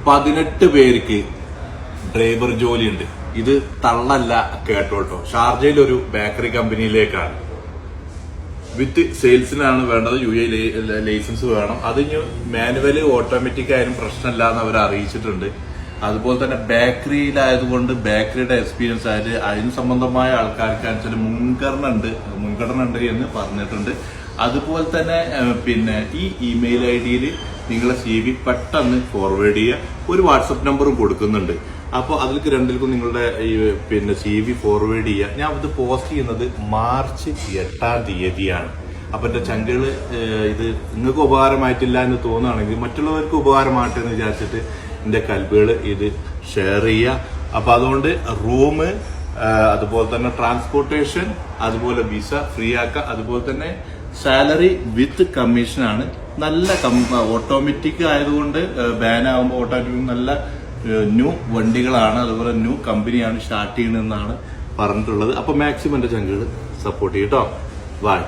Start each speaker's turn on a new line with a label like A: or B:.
A: 18 പേർക്ക് ഡ്രൈവർ ജോലിയുണ്ട്. ഇത് തള്ളല്ല, കേട്ടോട്ടോ. ഷാർജയിൽ ഒരു ബേക്കറി കമ്പനിയിലേക്കാണ്. വിത്ത് സെയിൽസിനാണ് വേണ്ടത്. UAE ലൈസൻസ് വേണം. അതിന് മാനുവല് ഓട്ടോമാറ്റിക് ആയാലും പ്രശ്നമില്ല എന്ന് അവർ അറിയിച്ചിട്ടുണ്ട്. അതുപോലെ തന്നെ ബേക്കറിയിലായതുകൊണ്ട് ബേക്കറിയുടെ എക്സ്പീരിയൻസ് ആയിട്ട് അതിന് സംബന്ധമായ ആൾക്കാർക്ക് മുൻഗണന ഉണ്ട് എന്ന് പറഞ്ഞിട്ടുണ്ട്. അതുപോലെ തന്നെ പിന്നെ ഈ ഇമെയിൽ ID നിങ്ങളെ CV പെട്ടെന്ന് ഫോർവേഡ് ചെയ്യുക. ഒരു വാട്സപ്പ് നമ്പറും കൊടുക്കുന്നുണ്ട്. അപ്പോൾ അതിലേക്ക് രണ്ടിലേക്കും നിങ്ങളുടെ പിന്നെ CV ഫോർവേഡ് ചെയ്യുക. ഞാൻ ഇത് പോസ്റ്റ് ചെയ്യുന്നത് മാർച്ച് 8-ാം തീയതിയാണ്. അപ്പൊ എന്റെ ചങ്കുകള് ഇത് നിങ്ങൾക്ക് ഉപകാരമായിട്ടില്ല എന്ന് തോന്നുകയാണെങ്കിൽ മറ്റുള്ളവർക്ക് ഉപകാരമാട്ടെ എന്ന് വിചാരിച്ചിട്ട് എന്റെ കൽബുകൾ ഇത് ഷെയർ ചെയ്യുക. അപ്പൊ അതുകൊണ്ട് റൂം, അതുപോലെ തന്നെ ട്രാൻസ്പോർട്ടേഷൻ, അതുപോലെ വിസ ഫ്രീ ആക്കുക. അതുപോലെ തന്നെ സാലറി വിത്ത് കമ്മീഷനാണ്. നല്ല ഓട്ടോമാറ്റിക് ആയതുകൊണ്ട് ബാൻ ആകുമ്പോൾ ഓട്ടോമാറ്റിക് നല്ല ന്യൂ വണ്ടികളാണ്. അതുപോലെ ന്യൂ കമ്പനിയാണ് സ്റ്റാർട്ട് ചെയ്യുന്നതെന്നാണ് പറഞ്ഞിട്ടുള്ളത്. അപ്പൊ മാക്സിമം എന്റെ ചങ്കുകൾ സപ്പോർട്ട് ചെയ്യട്ടോ. ബൈ.